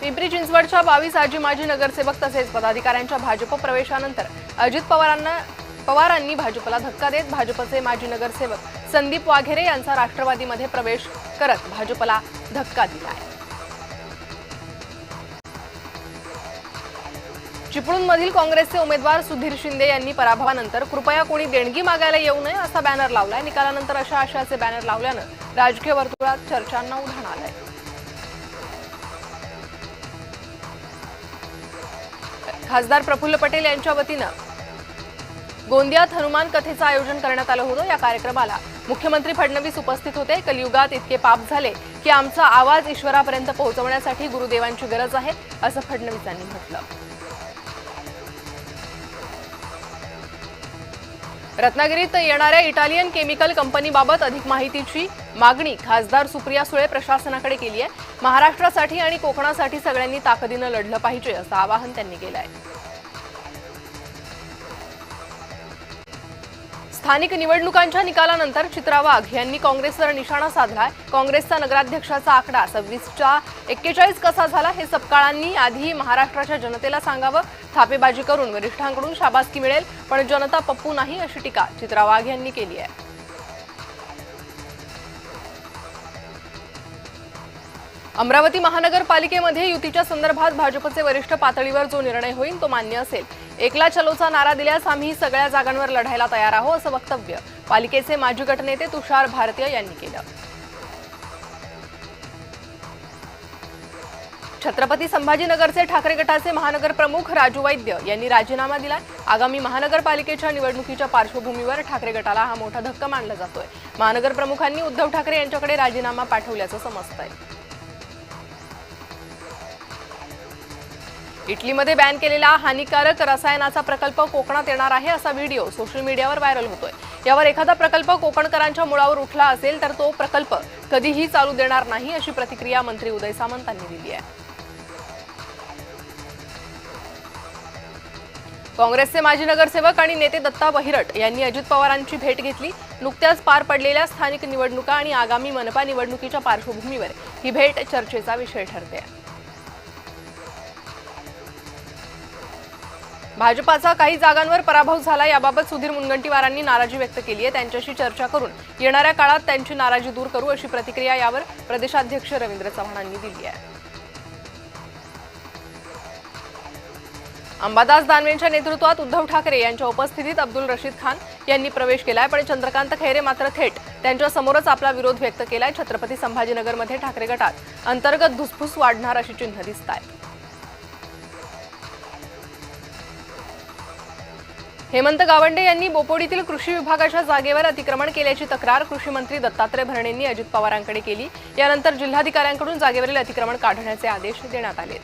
पिंपरी चिंचवडच्या 22 आजी माजी नगरसेवक तसेच पदाधिकाऱ्यांच्या भाजप प्रवेशानंतर अजित पवारांनी भाजपला धक्का देत भाजपचे माजी नगरसेवक संदीप वाघेरे यांचा राष्ट्रवादीमध्ये प्रवेश करत भाजपला धक्का दिला आहे। चिपळूणमधील काँग्रेसचे उमेदवार सुधीर शिंदे यांनी पराभवानंतर कृपया कोणी देणगी मागायला येऊ नये असा बॅनर लावलाय। निकालानंतर अशा आशयाचे बॅनर लावल्यानं राजकीय वर्तुळात चर्चांना उधाण आलंय। खासदार प्रफुल्ल पटेल यांच्या वतीनं गोंदियात हनुमान कथेचं आयोजन करण्यात आलं होतं। या कार्यक्रमाला मुख्यमंत्री फडणवीस उपस्थित होते। कलियुगात इतके पाप झाले की आमचा आवाज ईश्वरापर्यंत पोहोचवण्यासाठी गुरुदेवांची गरज आहे असं फडणवीस यांनी म्हटलं। रत्नागिरीत येणाऱ्या इटालियन केमिकल कंपनीबाबत अधिक माहितीची मागणी खासदार सुप्रिया सुळे प्रशासनाकडे केली आहे। महाराष्ट्रासाठी आणि कोकणासाठी सगळ्यांनी ताकदीनं लढलं पाहिजे असं आवाहन त्यांनी केलं आहे। स्थानिक निवडणुकांच्या निकालानंतर चित्रा वाघ यांनी काँग्रेसवर निशाणा साधलाय। काँग्रेसचा नगराध्यक्षाचा आकडा 26च्या 41 कसा झाला हे सबकाळांनी आधी महाराष्ट्राच्या जनतेला सांगावं। थापेबाजी करून वरिष्ठांकडून शाबासकी मिळेल पण जनता पप्पू नाही अशी टीका चित्रा वाघ यांनी केली आहे। अमरावती महानगरपालिकेमध्ये युतीच्या संदर्भात भाजपचे वरिष्ठ पातळीवर जो निर्णय होईल तो मान्य असेल। एकला चलोचा नारा दिल्यास आम्ही सगळ्या जागांवर लढायला तयार आहोत असं वक्तव्य पालिकेचे माजी गटनेते तुषार भारतीय यांनी केलं। छत्रपती संभाजीनगरचे ठाकरे गटाचे महानगर प्रमुख राजू वैद्य यांनी राजीनामा दिलाय। आगामी महानगरपालिकेच्या निवडणुकीच्या पार्श्वभूमीवर ठाकरे गटाला हा मोठा धक्का मानला जातोय। महानगर प्रमुखांनी उद्धव ठाकरे यांच्याकडे राजीनामा पाठवल्याचं समजतंय। इटलीमध्ये बॅन केलेला हानिकारक रसायनाचा प्रकल्प कोकणात येणार आहे असा व्हिडिओ सोशल मीडियावर व्हायरल होतोय। यावर एखादा प्रकल्प कोकणकरांच्या मुळावर उठला असेल तर तो प्रकल्प कधीही चालू देणार नाही अशी प्रतिक्रिया मंत्री उदय सामंत यांनी दिली आहे। काँग्रेसचे माजी नगरसेवक आणि नेते दत्ता बहिरट यांनी अजित पवारांची भेट घेतली। नुकत्याच पार पडलेल्या स्थानिक निवडणुका आणि आगामी मनपा निवडणुकीच्या पार्श्वभूमीवर ही भेट चर्चेचा विषय ठरते। भाजपाचा काही जागांवर पराभव झाला याबाबत सुधीर मुनगंटीवारांनी नाराजी व्यक्त केली आहे। त्यांच्याशी चर्चा करून येणाऱ्या काळात त्यांची नाराजी दूर करू अशी प्रतिक्रिया यावर प्रदेशाध्यक्ष रवींद्र चव्हाणांनी दिली आहे। अंबादास दानवेंच्या नेतृत्वात उद्धव ठाकरे यांच्या उपस्थितीत अब्दुल रशीद खान यांनी प्रवेश केलाय पण चंद्रकांत खैरे मात्र थेट त्यांच्या समोरच आपला विरोध व्यक्त केलाय। छत्रपती संभाजीनगरमध्ये ठाकरे गटात अंतर्गत धुसफूस वाढणार अशी चिन्ह दिसतात। हेमंत गावंडे यांनी बोपोडीतील कृषी विभागाच्या जागेवर अतिक्रमण केल्याची तक्रार कृषी मंत्री दत्तात्रय भरणेंनी अजित पवारांकडे केली। यानंतर जिल्हाधिकाऱ्यांकडून जागेवरील अतिक्रमण काढण्याचे आदेश देण्यात आले।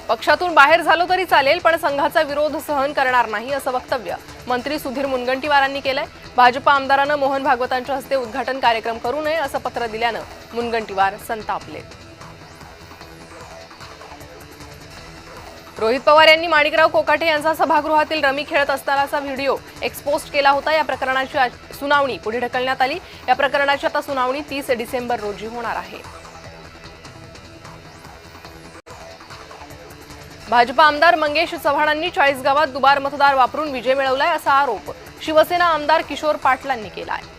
पक्षातून बाहेर झालो तरी चालेल पण संघाचा विरोध सहन करणार नाही असं वक्तव्य मंत्री सुधीर मुनगंटीवारांनी केलंय। भाजप आमदारांना मोहन भागवतांच्या हस्ते उद्घाटन कार्यक्रम करू नये असं पत्र दिल्यानं मुनगंटीवार संतापले। रोहित पवार यांनी माणिकराव कोकाटे यांचा सभागृहातील रमी खेळत असतानाचा व्हिडिओ एक्सपोज केला होता। या प्रकरणाची सुनावणी पुढे ढकलण्यात आली। या प्रकरणाची आता सुनावणी 30 डिसेंबर रोजी होणार आहे। भाजप आमदार मंगेश चव्हाणांनी 40 गावात दुबार मतदार वापरून विजय मिळवलाय असा आरोप शिवसेना आमदार किशोर पाटलांनी केलाय।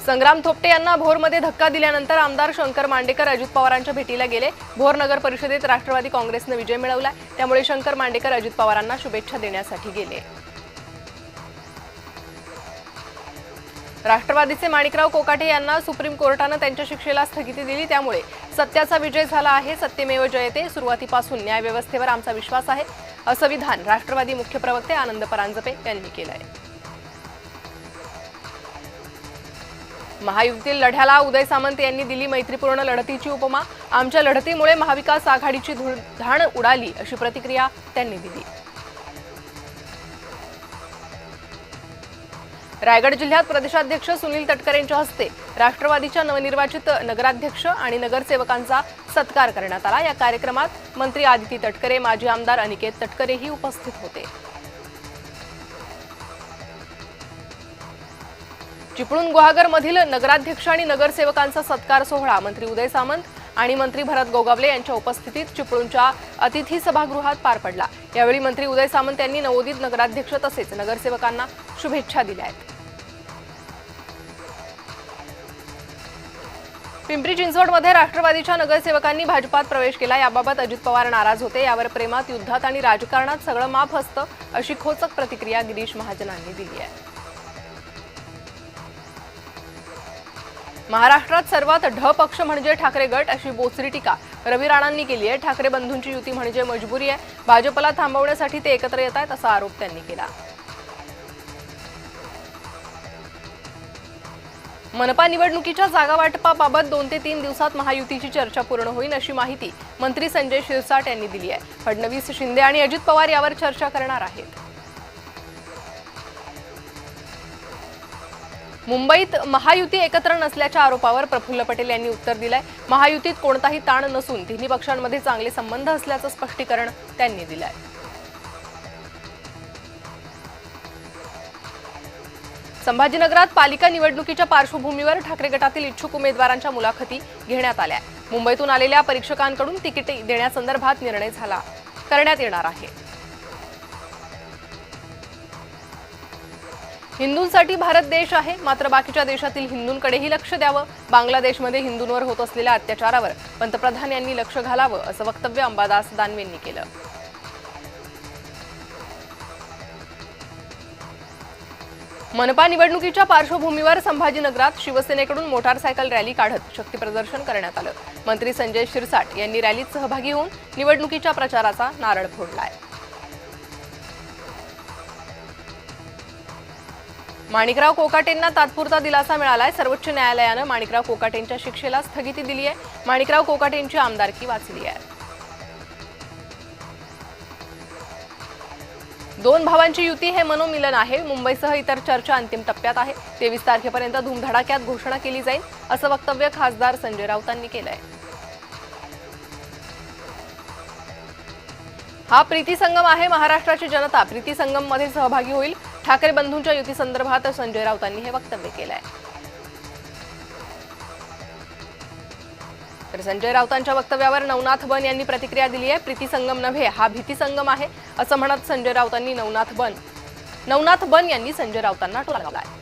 संग्राम थोपटे यांना भोरमध्ये धक्का दिल्यानंतर आमदार शंकर मांडेकर अजित पवारांच्या भेटीला गेले। भोर नगर परिषदेत राष्ट्रवादी काँग्रेसने विजय मिळवलाय त्यामुळे शंकर मांडेकर अजित पवारांना शुभेच्छा देण्यासाठी गेले। राष्ट्रवादीचे माणिकराव कोकाटे यांना सुप्रीम कोर्टाने त्यांच्या शिक्षेला स्थगिती दिली त्यामुळे सत्याचा विजय झाला आहे। सत्यमेव जयते। सुरुवातीपासून न्यायव्यवस्थेवर आमचा विश्वास आहे असं विधान राष्ट्रवादी मुख्य प्रवक्ते आनंद परांजपे यांनी केलं आहे। महायुतीतील लढ्याला उदय सामंत यांनी दिली मैत्रीपूर्ण लढतीची उपमा। आमच्या लढतीमुळे महाविकास आघाडीची धूळधाण उडाली अशी प्रतिक्रिया त्यांनी दिली। रायगड जिल्ह्यात प्रदेशाध्यक्ष सुनील तटकरे यांच्या हस्ते राष्ट्रवादीच्या नवनिर्वाचित नगराध्यक्ष आणि नगरसेवकांचा सत्कार करण्यात आला। या कार्यक्रमात मंत्री आदिती तटकरे, माजी आमदार अनिकेत तटकरेही उपस्थित होते। चिपळूण गुहागरमधील नगराध्यक्ष आणि नगरसेवकांचा सत्कार सोहळा मंत्री उदय सामंत आणि मंत्री भरत गोगावले यांच्या उपस्थितीत चिपळूणच्या अतिथी सभागृहात पार पडला। यावेळी मंत्री उदय सामंत यांनी नवोदित नगराध्यक्ष तसेच नगरसेवकांना शुभेच्छा दिल्या आहेत। पिंपरी चिंचवडमध्ये राष्ट्रवादीच्या नगरसेवकांनी भाजपात प्रवेश केला। याबाबत अजित पवार नाराज होते। यावर प्रेमात, युद्धात आणि राजकारणात सगळं माफ असतं अशी खोचक प्रतिक्रिया गिरीश महाजनांनी दिली आहे। महाराष्ट्रात सर्वात ढ पक्ष म्हणजे ठाकरे गट अशी बोचरी टीका रवी राणांनी केली आहे। ठाकरे बंधूंची युती म्हणजे मजबुरी आहे। भाजपला थांबवण्यासाठी ते एकत्र येत आहेत असा आरोप त्यांनी केला। मनपा निवडणुकीच्या जागा वाटपाबाबत 2 ते 3 दिवसात महायुतीची चर्चा पूर्ण होईल अशी माहिती मंत्री संजय शिरसाट यांनी दिली आहे। फडणवीस, शिंदे आणि अजित पवार यावर चर्चा करणार आहेत। मुंबईत महायुती एकत्र नसल्याच्या आरोपावर प्रफुल्ल पटेल यांनी उत्तर दिलंय। महायुतीत कोणताही ताण नसून तिन्ही पक्षांमध्ये चांगले संबंध असल्याचं स्पष्टीकरण त्यांनी दिलंय। संभाजीनगरात पालिका निवडणुकीच्या पार्श्वभूमीवर ठाकरे गटातील इच्छुक उमेदवारांच्या मुलाखती घेण्यात आल्या। मुंबईतून आलेल्या परीक्षकांकडून तिकीट देण्यासंदर्भात निर्णय करण्यात येणार आहे। हिंदूंसाठी भारत देश आहे, मात्र बाकीच्या देशातील हिंदूंकडेही लक्ष द्यावं। बांगलादेशमध्ये हिंदूंवर होत असलेल्या अत्याचारावर पंतप्रधान यांनी लक्ष घालावं असं वक्तव्य अंबादास दानवेंनी केलं। मनपा निवडणुकीच्या पार्श्वभूमीवर संभाजीनगरात शिवसेनेकडून मोटारसायकल रॅली काढत शक्ती प्रदर्शन करण्यात आलं। मंत्री संजय शिरसाट यांनी रॅलीत सहभागी होऊन निवडणुकीच्या प्रचाराचा नारळ फोडलाय। माणिकराव कोकाटेंना तात्पुरता दिलासा मिळालाय। सर्वोच्च न्यायालयानं माणिकराव कोकाटेंच्या शिक्षेला स्थगिती दिली आहे। माणिकराव कोकाटेंची आमदारकी वाचली आहे। 2 भावांची युती हे मनोमिलन आहे। मुंबईसह इतर चर्चा अंतिम टप्प्यात आहे। 23 तारखेपर्यंत धुमधडाक्यात घोषणा केली जाईल असं वक्तव्य खासदार संजय राऊतांनी केलंय। हा प्रीती संगम आहे। महाराष्ट्राची जनता प्रीती संगम मध्ये सहभागी होईल। ठाकरे बंधूंच्या युती संदर्भात संजय राऊतांनी हे वक्तव्य केलंय। तर संजय राऊतांच्या वक्तव्यावर नवनाथ बन यांनी प्रतिक्रिया दिली आहे। प्रीती संगम नव्हे, हा भीती संगम आहे असं म्हणत संजय राऊतांनी नवनाथ बन यांनी संजय राऊतांना टोला लगावलाय।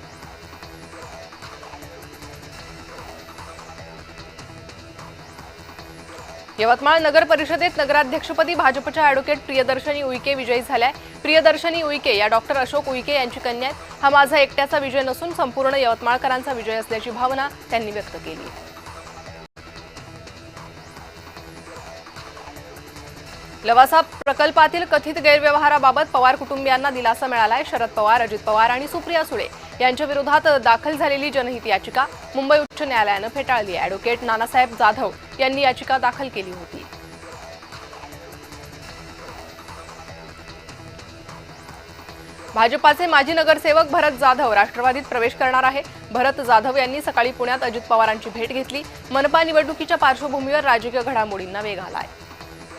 यवतमाळ नगर परिषदेत नगराध्यक्षपदी भाजपच्या ॲडव्होकेट प्रियदर्शनी उईके विजयी झाल्या। प्रियदर्शनी उईके या डॉक्टर अशोक उईके यांची कन्या आहेत। हा माझा एकट्याचा विजय नसून संपूर्ण यवतमाळकरांचा विजय असल्याची भावना त्यांनी व्यक्त केली। लवासा प्रकल्पातील कथित गैरव्यवहाराबाबत पवार कुटुंबियांना दिलासा मिळालाय। शरद पवार, अजित पवार आणि सुप्रिया सुळे यांच्या विरोधात दाखल झालेली जनहित याचिका मुंबई उच्च न्यायालयानं फेटाळली आहे। ॲडव्होकेट नानासाहेब जाधव यांनी याचिका दाखल केली होती। भाजपाचे माजी नगरसेवक भरत जाधव राष्ट्रवादीत प्रवेश करणार आहे। भरत जाधव यांनी सकाळी पुण्यात अजित पवारांची भेट घेतली। मनपा निवडणुकीच्या पार्श्वभूमीवर राजकीय घडामोडींना वेग आलाय।